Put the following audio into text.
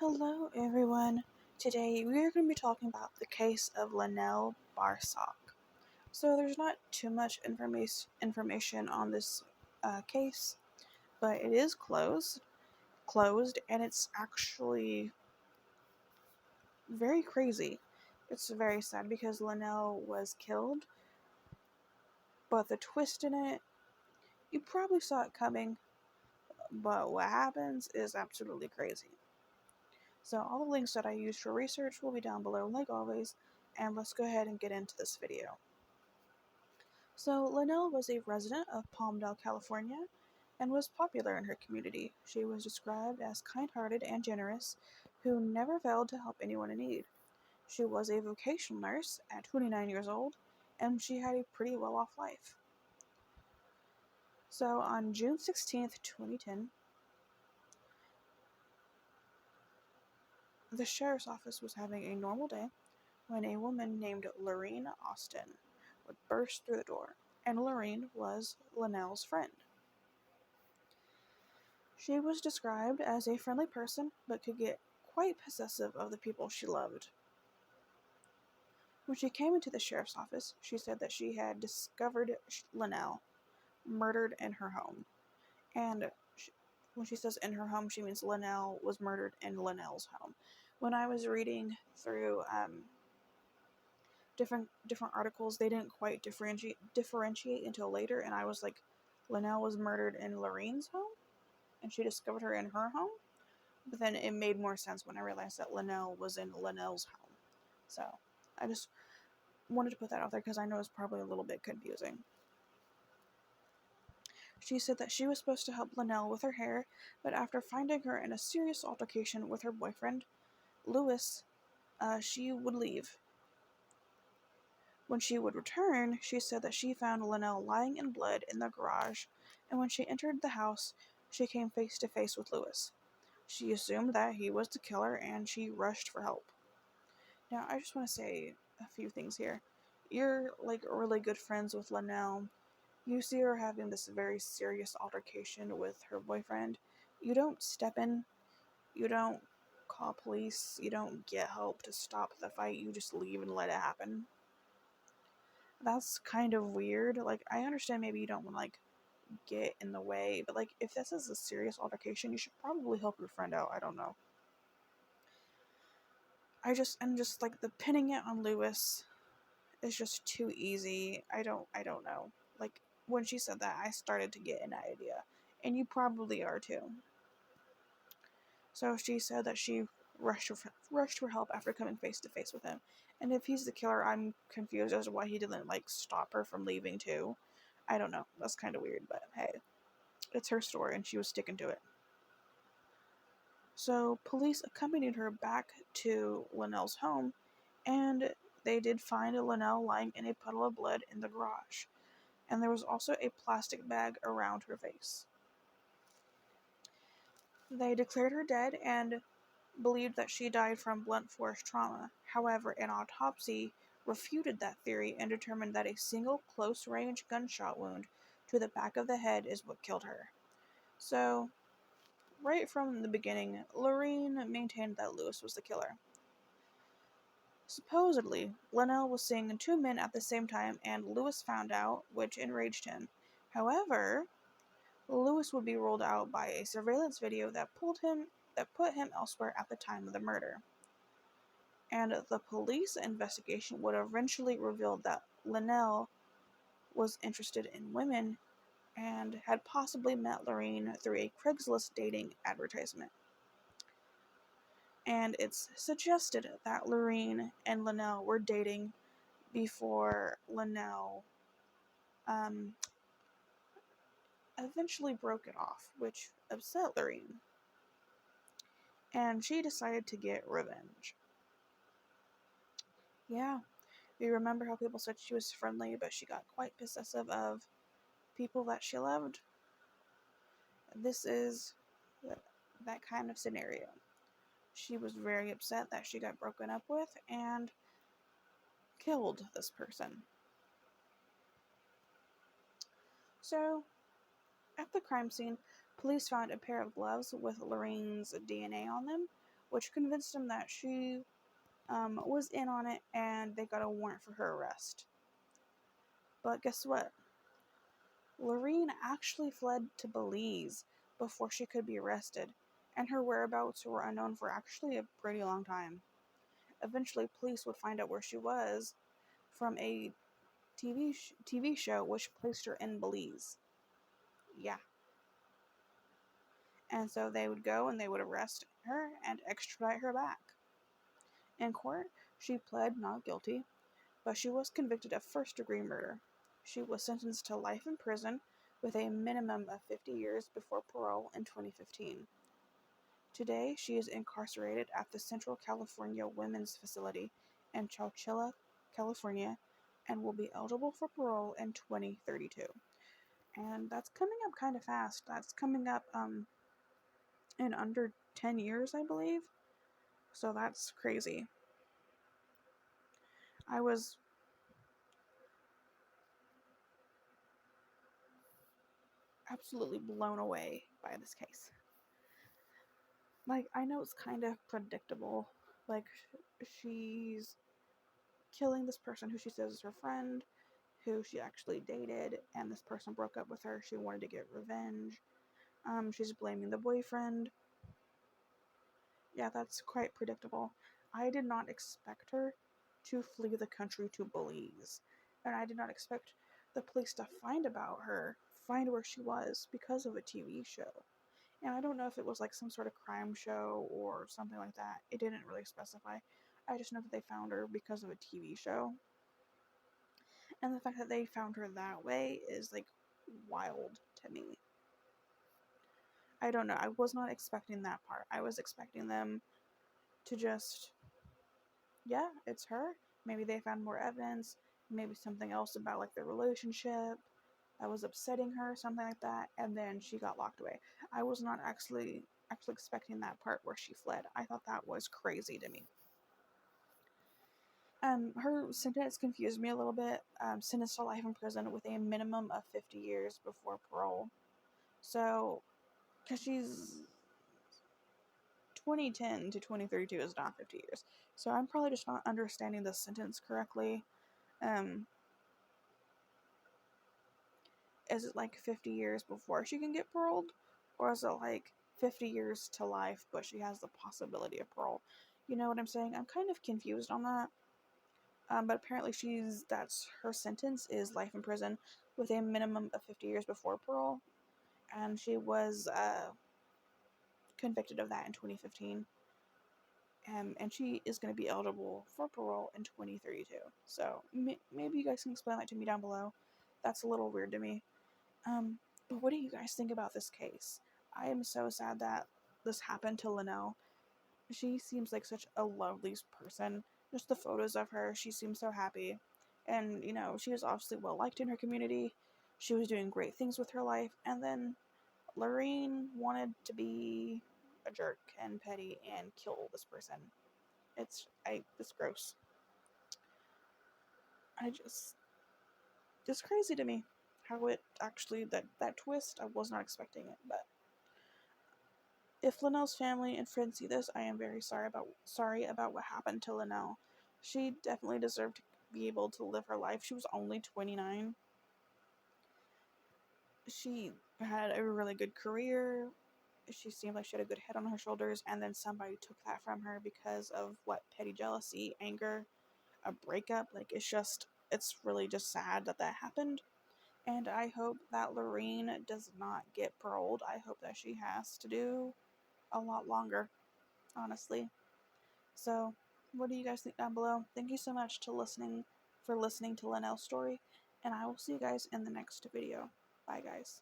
Hello, everyone. Today we are going to be talking about the case of Lanell Barsock. So there's not too much information on this case, but it is closed, and it's actually very crazy. It's very sad because Lanell was killed, but the twist in it, you probably saw it coming, but what happens is absolutely crazy. So all the links that I used for research will be down below like always, and let's go ahead and get into this video. So Lanell was a resident of Palmdale, California, and was popular in her community. She was described as kind-hearted and generous, who never failed to help anyone in need. She was a vocational nurse at 29 years old, and she had a pretty well-off life. So on June 16th, 2010, the sheriff's office was having a normal day when a woman named Lorene Austin would burst through the door, and Lorene was Lanell's friend. She was described as a friendly person, but could get quite possessive of the people she loved. When she came into the sheriff's office, she said that she had discovered Lanell murdered in her home. And when she says in her home, she means Lanell was murdered in Lanell's home. When I was reading through different articles, they didn't quite differentiate until later, and I was like, Lanell was murdered in Lorene's home, and she discovered her in her home. But then it made more sense when I realized that Lanell was in Lanell's home. So I just wanted to put that out there because I know it's probably a little bit confusing. She said that she was supposed to help Lanell with her hair, but after finding her in a serious altercation with her boyfriend, Lewis, she would leave. When she would return, she said that she found Lanell lying in blood in the garage, and when she entered the house, she came face to face with Lewis. She assumed that he was the killer, and she rushed for help. Now, I just want to say a few things here. You're, really good friends with Lanell. You see her having this very serious altercation with her boyfriend. You don't step in. You don't call police. You don't get help to stop the fight. You just leave and let it happen. That's kind of weird. I understand maybe you don't want to, get in the way, but, if this is a serious altercation, you should probably help your friend out. I don't know. The pinning it on Lewis is just too easy. I don't know. When she said that, I started to get an idea. And you probably are too. So she said that she rushed for help after coming face to face with him. And if he's the killer, I'm confused as to why he didn't, stop her from leaving too. I don't know. That's kind of weird, but hey. It's her story, and she was sticking to it. So police accompanied her back to Lanell's home, and they did find Lanell lying in a puddle of blood in the garage. And there was also a plastic bag around her face. They declared her dead and believed that she died from blunt force trauma. However, an autopsy refuted that theory and determined that a single close-range gunshot wound to the back of the head is what killed her. So, right from the beginning, Lorene maintained that Lewis was the killer. Supposedly, Lanell was seeing two men at the same time, and Lewis found out, which enraged him. However, Lewis would be ruled out by a surveillance video that put him elsewhere at the time of the murder. And the police investigation would eventually reveal that Lanell was interested in women and had possibly met Lorene through a Craigslist dating advertisement. And it's suggested that Lorene and Lanell were dating before Lanell eventually broke it off, which upset Lorene. And she decided to get revenge. Yeah, we remember how people said she was friendly, but she got quite possessive of people that she loved. This is that kind of scenario. She was very upset that she got broken up with and killed this person. So, at the crime scene, police found a pair of gloves with Lorene's DNA on them, which convinced him that she was in on it, and they got a warrant for her arrest. But guess what? Lorene actually fled to Belize before she could be arrested, and her whereabouts were unknown for actually a pretty long time. Eventually, police would find out where she was from a TV show which placed her in Belize. Yeah. And so they would go and they would arrest her and extradite her back. In court, she pled not guilty, but she was convicted of first-degree murder. She was sentenced to life in prison with a minimum of 50 years before parole in 2015. Today, she is incarcerated at the Central California Women's Facility in Chowchilla, California, and will be eligible for parole in 2032. And that's coming up kind of fast. That's coming up in under 10 years, I believe. So that's crazy. I was absolutely blown away by this case. Like, I know it's kind of predictable. Like, she's killing this person who she says is her friend, who she actually dated, and this person broke up with her. She wanted to get revenge. She's blaming the boyfriend. Yeah, that's quite predictable. I did not expect her to flee the country to Belize, and I did not expect the police to find where she was because of a TV show. And I don't know if it was like some sort of crime show or something like that. It didn't really specify. I just know that they found her because of a TV show. And the fact that they found her that way is like wild to me. I don't know. I was not expecting that part. I was expecting them to just, yeah, it's her. Maybe they found more evidence. Maybe something else about like their relationship that was upsetting her, something like that, and then she got locked away. I was not actually expecting that part where she fled. I thought that was crazy to me. Her sentence confused me a little bit. Sentenced to life in prison with a minimum of 50 years before parole. So, because she's 2010 to 2032 is not 50 years. So I'm probably just not understanding the sentence correctly. Is it like 50 years before she can get paroled? Or is it like 50 years to life, but she has the possibility of parole? You know what I'm saying? I'm kind of confused on that. But apparently that's her sentence is life in prison with a minimum of 50 years before parole. And she was convicted of that in 2015. And she is going to be eligible for parole in 2032. So maybe you guys can explain that to me down below. That's a little weird to me. But what do you guys think about this case? I am so sad that this happened to Lanell. She seems like such a lovely person. Just the photos of her, she seems so happy. And, she was obviously well liked in her community. She was doing great things with her life. And then Lorene wanted to be a jerk and petty and kill this person. It's gross. It's crazy to me how it actually, that twist, I was not expecting it. But if Lanell's family and friends see this, I am very sorry about what happened to Lanell. She definitely deserved to be able to live her life. She was only 29. She had a really good career. She seemed like she had a good head on her shoulders, and then somebody took that from her because of petty jealousy, anger, a breakup. Like, it's really just sad that happened. And I hope that Lorene does not get paroled. I hope that she has to do a lot longer, honestly. So, what do you guys think down below? Thank you so much for listening to Lanell's story, and I will see you guys in the next video. Bye, guys.